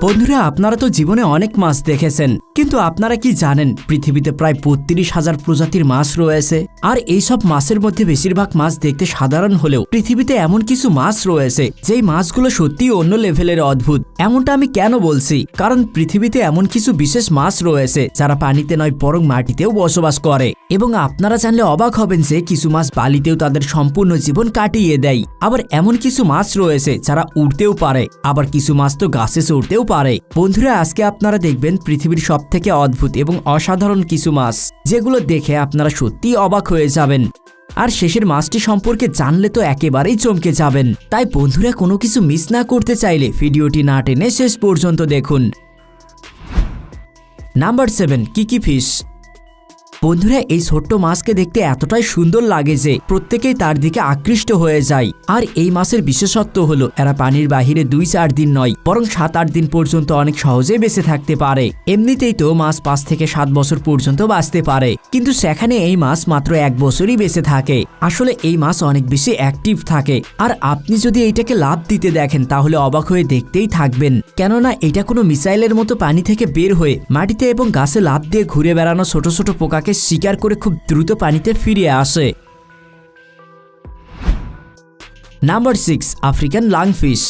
বন্ধুরা, আপনারা তো জীবনে অনেক মাছ দেখেছেন, কিন্তু আপনারা কি জানেন পৃথিবীতে প্রায় ৩২,০০০ প্রজাতির মাছ রয়েছে। আর এইসব মাছের মধ্যে বেশিরভাগ মাছ দেখতে সাধারণ হলেও পৃথিবীতে এমন কিছু মাছ রয়েছে যেই মাছগুলো সত্যিই অন্য লেভেলের অদ্ভুত। এমনটা আমি কেন বলছি, কারণ পৃথিবীতে এমন কিছু বিশেষ মাছ রয়েছে যারা পানিতে নয় বরং মাটিতেও বসবাস করে। এবং আপনারা জানলে অবাক হবেন যে কিছু মাছ বালিতেও তাদের সম্পূর্ণ জীবন কাটিয়ে দেয়। আবার এমন কিছু মাছ রয়েছে যারা উড়তেও পারে, আবার কিছু মাছ তো গাছে চড়তেও পারে। বন্ধুরা, আজকে আপনারা দেখবেন পৃথিবীর সবথেকে অদ্ভুত এবং অসাধারণ কিছু মাছ, যেগুলো দেখে আপনারা সত্যিই অবাক হয়ে যাবেন। আর শেষের মাছটি সম্পর্কে জানলে তো একেবারেই চমকে যাবেন। তাই বন্ধুরা, কোনো কিছু মিস না করতে চাইলে ভিডিওটি না টেনে শেষ পর্যন্ত দেখুন। নাম্বার 7, কিকি ফিশ। বন্ধুরা, এই ছোট্ট মাছকে দেখতে এতটাই সুন্দর লাগে যে প্রত্যেকেই তার দিকে আকৃষ্ট হয়ে যায়। আর এই মাছের বিশেষত্ব হলো এরা পানির বাহিরে 2-4 দিন নয় বরং 7-8 দিন পর্যন্ত অনেক সহজেই বেঁচে থাকতে পারে। এমনিতেই তো মাছ 5 থেকে 7 বছর পর্যন্ত বাঁচতে পারে, কিন্তু সেখানে এই মাছ মাত্র 1 বছরই বেঁচে থাকে। আসলে এই মাছ অনেক বেশি অ্যাক্টিভ থাকে। আর আপনি যদি এইটাকে লাফ দিতে দেখেন তাহলে অবাক হয়ে দেখতেই থাকবেন, কেননা এটা কোনো মিসাইলের মতো পানি থেকে বের হয়ে মাটিতে এবং গাছে লাফ দিয়ে ঘুরে বেড়ানো ছোট ছোট পোকাকে শিকার করে খুব দ্রুত পানিতে ফিরে আসে। Number 6, African lungfish.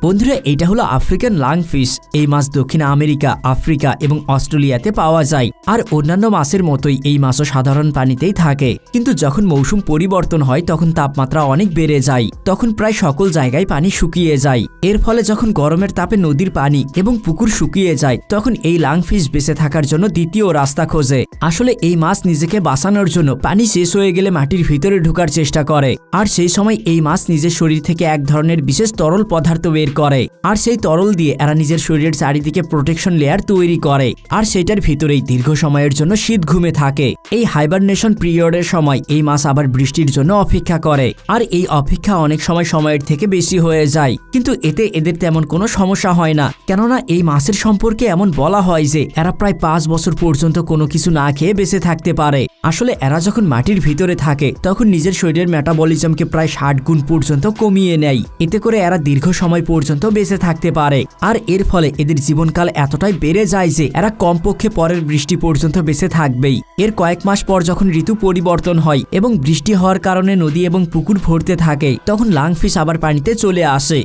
বন্ধুরা, এটা হলো আফ্রিকান লাংফিশ। এই মাছ দক্ষিণ আমেরিকা, আফ্রিকা এবং অস্ট্রেলিয়াতে পাওয়া যায়। আর অন্যান্য মাছের মতোই এই মাছও সাধারণ পানিতেই থাকে, কিন্তু যখন মৌসুম পরিবর্তন হয় তখন তাপমাত্রা অনেক বেড়ে যায়, তখন প্রায় সকল জায়গায় পানি শুকিয়ে যায়। এর ফলে যখন গরমের তাপে নদীর পানি এবং পুকুর শুকিয়ে যায় তখন এই লাংফিশ বেঁচে থাকার জন্য দ্বিতীয় রাস্তা খোঁজে। আসলে এই মাছ নিজেকে বাঁচানোর জন্য পানি শেষ হয়ে গেলে মাটির ভিতরে ঢোকার চেষ্টা করে। আর সেই সময় এই মাছ নিজের শরীর থেকে এক ধরনের বিশেষ তরল পদার্থ বের করে, আর সেই তরল দিয়ে এরা নিজের শরীরের চারিদিকে প্রোটেকশন লেয়ার তৈরি করে। আর সেটার ভিতরেই দীর্ঘ সময়ের জন্য শীত ঘুমে থাকে। এই হাইবারনেশন পিরিয়ডের সময় এই মাছ আবার বৃষ্টির জন্য অপেক্ষা করে। আর এই অপেক্ষা অনেক সময়ের থেকে বেশি হয়ে যায়, কিন্তু এতে এদের তেমন কোনো সমস্যা হয় না, কেননা এই মাছের সম্পর্কে এমন বলা হয় যে এরা প্রায় 5 বছর পর্যন্ত কোনো কিছু না খেয়ে বেঁচে থাকতে পারে। আসলে এরা যখন মাটির ভিতরে থাকে তখন নিজের শরীরের মেটাবলিজমকে প্রায় 60 গুণ পর্যন্ত কমিয়ে নেয়। এতে করে এরা দীর্ঘ সময় পর্যন্ত বেঁচে থাকতে পারে। আর এর ফলে এদের জীবনকাল এতটাই বেড়ে যায় যে এরা কমপক্ষে পরের বৃষ্টি পর্যন্ত বেঁচে থাকবেই। এর কয়েক মাস পর যখন ঋতু পরিবর্তন হয় এবং বৃষ্টি হওয়ার কারণে নদী এবং পুকুর ভরতে থাকে তখন লাংফিশ আবার পানিতে চলে আসে।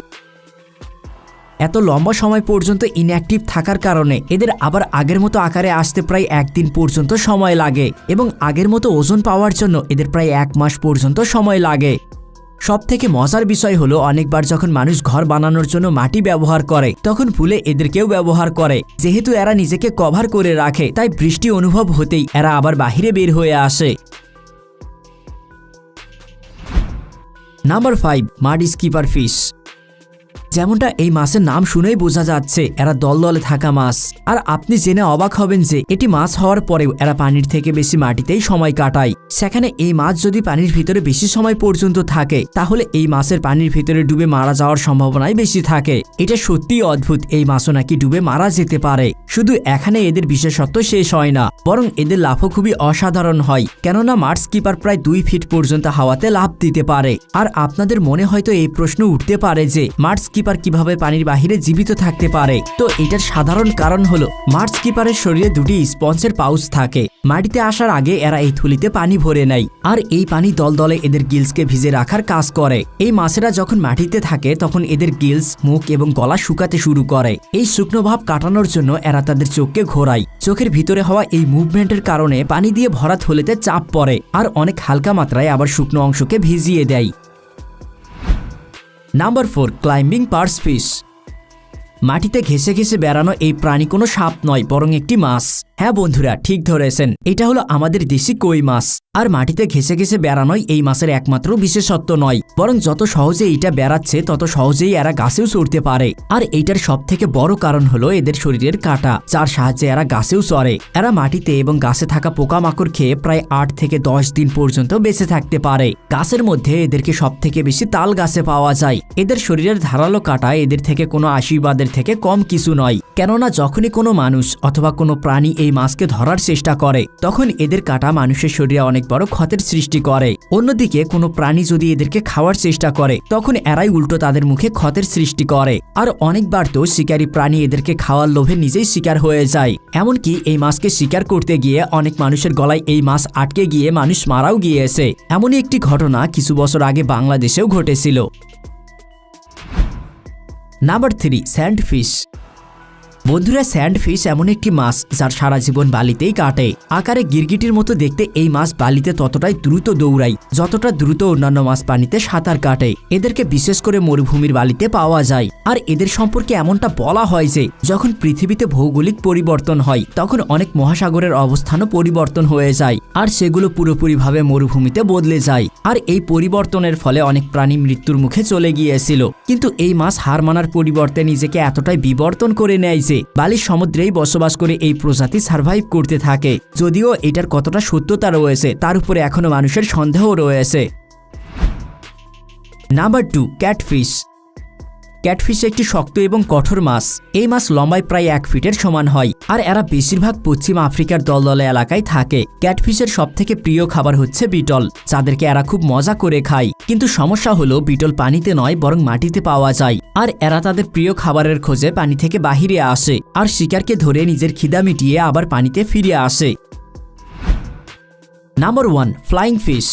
এত লম্বা সময় পর্যন্ত ইনঅ্যাক্টিভ থাকার কারণে এদের আবার আগের মতো আকারে আসতে প্রায় 1 দিন পর্যন্ত সময় লাগে, এবং আগের মতো ওজন পাওয়ার জন্য এদের প্রায় 1 মাস পর্যন্ত সময় লাগে। সবথেকে মজার বিষয় হলো অনেকবার যখন মানুষ ঘর বানানোর জন্য মাটি ব্যবহার করে তখন ভুলে এদেরকেও ব্যবহার করে। যেহেতু এরা নিজেকে কভার করে রাখে তাই বৃষ্টি অনুভব হতেই এরা আবার বাহিরে বের হয়ে আসে। Number 5, মাড skipper fish. যেমনটা এই মাছের নাম শুনেই বোঝা যাচ্ছে এরা দলদলে থাকা মাছ। আর আপনি জেনে অবাক হবেন যে এটি মাছ হওয়ার পরেও এরা পানির থেকে বেশি মাটিতেই সময় কাটায়। সেখানে এই মাছ যদি পানির ভিতরে বেশি সময় পর্যন্ত থাকে তাহলে এই মাছের পানির ভিতরে ডুবে মারা যাওয়ার সম্ভাবনাই বেশি থাকে। এটা সত্যিই অদ্ভুত, এই মাছও নাকি ডুবে মারা যেতে পারে। শুধু এখানে এদের বিশেষত্ব শেষ হয় না, বরং এদের লাফও খুবই অসাধারণ হয়, কেননা মাড স্কিপার প্রায় 2 ফিট পর্যন্ত হাওয়াতে লাফ দিতে পারে। আর আপনাদের মনে হয়তো এই প্রশ্ন উঠতে পারে যে মাড স্কিপার কিভাবে পানির বাহিরে জীবিত থাকতে পারে। তো এটার সাধারণ কারণ হলো মাড স্কিপারের শরীরে 2টি স্পঞ্জের পাউচ থাকে। মাটিতে আসার আগে এরা এই থলিতে পানি ভরে নেয়, আর এই পানি দলদলে এদের গিলসকে ভিজে রাখার কাজ করে। এই মাছেরা যখন মাটিতে থাকে তখন এদের গিলস, মুখ এবং গলা শুকাতে শুরু করে। এই শুকনো ভাব কাটানোর জন্য এরা তাদের চোখকে ঘোরায়। চোখের ভিতরে হওয়া এই মুভমেন্টের কারণে পানি দিয়ে ভরা থলেতে চাপ পড়ে, আর অনেক হালকা মাত্রায় আবার শুকনো অংশকে ভিজিয়ে দেয়। Number 4, climbing perch fish. মাটিতে ঘেঁষে ঘেঁষে বেড়ানো এই প্রাণী কোনো সাপ নয় বরং একটি মাছ। হ্যাঁ বন্ধুরা, ঠিক ধরেছেন, এটা হলো আমাদের দেশি কই মাছ। আর মাটিতে ঘেঁষে ঘেঁষে বেড়ানোই এই মাছের একমাত্র বিশেষত্ব নয়, বরং যত সহজে এটা বেড়াচ্ছে তত সহজেই এরা গাছেও চড়তে পারে। আর এইটার সবথেকে বড় কারণ হলো এদের শরীরের কাঁটা, যার সাহায্যে এরা গাছেও চড়ে। এরা মাটিতে এবং গাছে থাকা পোকামাকড় খেয়ে প্রায় 8 থেকে 10 দিন পর্যন্ত বেঁচে থাকতে পারে। গাছের মধ্যে এদেরকে সবথেকে বেশি তাল গাছে পাওয়া যায়। এদের শরীরের ধারালো কাঁটা এদের থেকে কোনো আশীর্বাদের থেকে কম কিছু নয়। কেননা যখনই কোনো মানুষ অথবা কোনো প্রাণী এই মাছকে ধরার চেষ্টা করে তখন এদের কাঁটা মানুষের শরীরে অনেক বড় ক্ষতের সৃষ্টি করে। অন্যদিকে কোনো প্রাণী যদি এদেরকে খাওয়ার চেষ্টা করে তখন এরাই উল্টো তাদের মুখে ক্ষতের সৃষ্টি করে। আর অনেকবার তো শিকারী প্রাণী এদেরকে খাওয়ার লোভে নিজেই শিকার হয়ে যায়। এমনকি এই মাছকে শিকার করতে গিয়ে অনেক মানুষের গলায় এই মাছ আটকে গিয়ে মানুষ মারাও গিয়েছে। এমনই একটি ঘটনা কিছু বছর আগে বাংলাদেশেও ঘটেছিল। নাম্বার 3, স্যান্ডফিশ। বন্ধুরা, স্যান্ডফিশ এমন একটি মাছ যার সারা জীবন বালিতেই কাটে। আকারে গিরগিটির মতো দেখতে এই মাছ বালিতে ততটাই দ্রুত দৌড়ায় যতটা দ্রুত অন্যান্য মাছ পানিতে সাঁতার কাটে। এদেরকে বিশেষ করে মরুভূমির বালিতে পাওয়া যায়। আর এদের সম্পর্কে এমনটা বলা হয় যে যখন পৃথিবীতে ভৌগোলিক পরিবর্তন হয় তখন অনেক মহাসাগরের অবস্থানও পরিবর্তন হয়ে যায় আর সেগুলো পুরোপুরিভাবে মরুভূমিতে বদলে যায়। আর এই পরিবর্তনের ফলে অনেক প্রাণী মৃত্যুর মুখে চলে গিয়েছিল। কিন্তু এই মাছ হার মানার পরিবর্তে নিজেকে এতটাই বিবর্তন করে নেয় যে বালির সমুদ্রেই বসবাস করে এই প্রজাতি সার্ভাইভ করতে থাকে। যদিও এটার কতটা সত্যতা রয়েছে তার উপরে এখনো মানুষের সন্দেহ রয়েছে। Number 2, catfish. ক্যাটফিশ একটি শক্ত এবং কঠোর মাছ। এই মাছ লম্বায় প্রায় 1 ফিটের সমান হয় আর এরা বেশিরভাগ পশ্চিম আফ্রিকার দলদলে এলাকায় থাকে। ক্যাটফিশের সবথেকে প্রিয় খাবার হচ্ছে বিটল, যাদেরকে এরা খুব মজা করে খায়। কিন্তু সমস্যা হলো বিটল পানিতে নয় বরং মাটিতে পাওয়া যায় আর এরা তাদের প্রিয় খাবারের খোঁজে পানি থেকে বাহিরে আসে আর শিকারকে ধরে নিজের খিদা মিটিয়ে আবার পানিতে ফিরে আসে। Number 1, flying fish.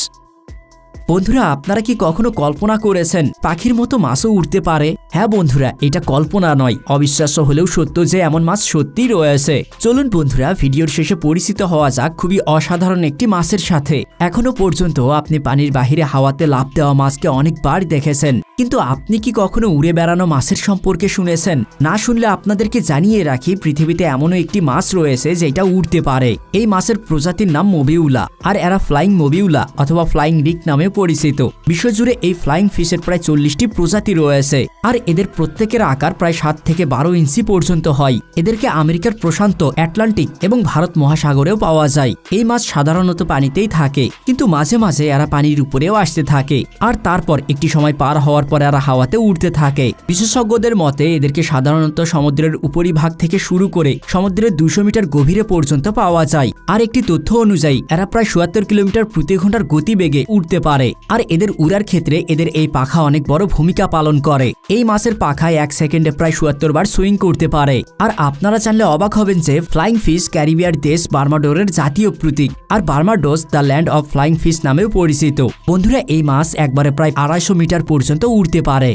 বন্ধুরা, আপনারা কি কখনো কল্পনা করেছেন পাখির মতো মাছও উড়তে পারে? হ্যাঁ বন্ধুরা, এটা কল্পনা নয়, অবিশ্বাস্য হলেও সত্য যে এমন মাছ সত্যিই রয়েছে। চলুন বন্ধুরা, ভিডিওর শেষে পরিচিত হওয়া যাক খুবই অসাধারণ একটি মাছের সাথে। এখনো পর্যন্ত আপনি পানির বাহিরে হাওয়াতে লাফ দেওয়া মাছকে অনেকবার দেখেছেন, কিন্তু আপনি কি কখনো উড়ে বেড়ানো মাছের সম্পর্কে শুনেছেন? না শুনলে আপনাদেরকে জানিয়ে রাখি, পৃথিবীতে এমনও একটি মাছ রয়েছে যেটা উড়তে পারে। এই মাছের প্রজাতির নাম মোবিউলা আর এরা ফ্লাইং মোবিউলা অথবা ফ্লাইং রিক নামে পরিচিত। বিশ্বজুড়ে এই ফ্লাইং ফিশের প্রায় 40টি প্রজাতি রয়েছে আর এদের প্রত্যেকের আকার প্রায় 7 থেকে 12 ইঞ্চি পর্যন্ত হয়। এদেরকে আমেরিকার প্রশান্ত, আটলান্টিক এবং ভারত মহাসাগরেও পাওয়া যায়। এই মাছ সাধারণত পানিতেই থাকে, কিন্তু মাঝে মাঝে এরা পানির উপরেও আসতে থাকে আর তারপর একটি সময় পার হওয়ার পর এরা হাওয়াতে উড়তে থাকে। বিশেষজ্ঞদের মতে এদেরকে সাধারণত সমুদ্রের উপরিভাগ থেকে শুরু করে সমুদ্রের 200 মিটার গভীরে পর্যন্ত পাওয়া যায়। আর একটি তথ্য অনুযায়ী এরা প্রায় 77 কিলোমিটার প্রতি ঘন্টার গতিবেগে উড়তে পারে। আর এদের উড়ার ক্ষেত্রে এদের এই পাখা অনেক বড় ভূমিকা পালন করে। এই মাছের পাখায় 1 সেকেন্ডে প্রায় 77 বার সুইং করতে পারে। আর আপনারা জানলে অবাক হবেন যে ফ্লাইং ফিশ ক্যারিবিয়ার দেশ বার্মাডোরের জাতীয় প্রতীক আর Barbados the land of flying fish নামেও পরিচিত। বন্ধুরা, এই মাছ একবারে প্রায় 250 মিটার পর্যন্ত উড়তে পারে।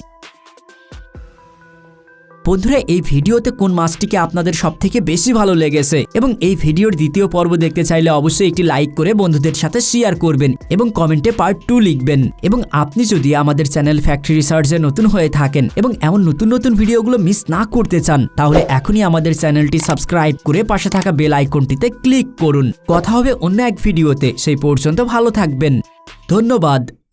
বন্ধুরা, এই ভিডিওতে কোন মাছটিকে আপনাদের সবথেকে বেশি ভালো লেগেছে এবং এই ভিডিওর দ্বিতীয় পর্ব দেখতে চাইলে অবশ্যই একটি লাইক করে বন্ধুদের সাথে শেয়ার করবেন এবং কমেন্টে পার্ট 2 লিখবেন। এবং আপনি যদি আমাদের চ্যানেল ফ্যাক্টরি রিসার্চে নতুন হয়ে থাকেন এবং এমন নতুন নতুন ভিডিওগুলো মিস না করতে চান তাহলে এখনই আমাদের চ্যানেলটি সাবস্ক্রাইব করে পাশে থাকা বেল আইকনটিতে ক্লিক করুন। কথা হবে অন্য এক ভিডিওতে, সেই পর্যন্ত ভালো থাকবেন। ধন্যবাদ।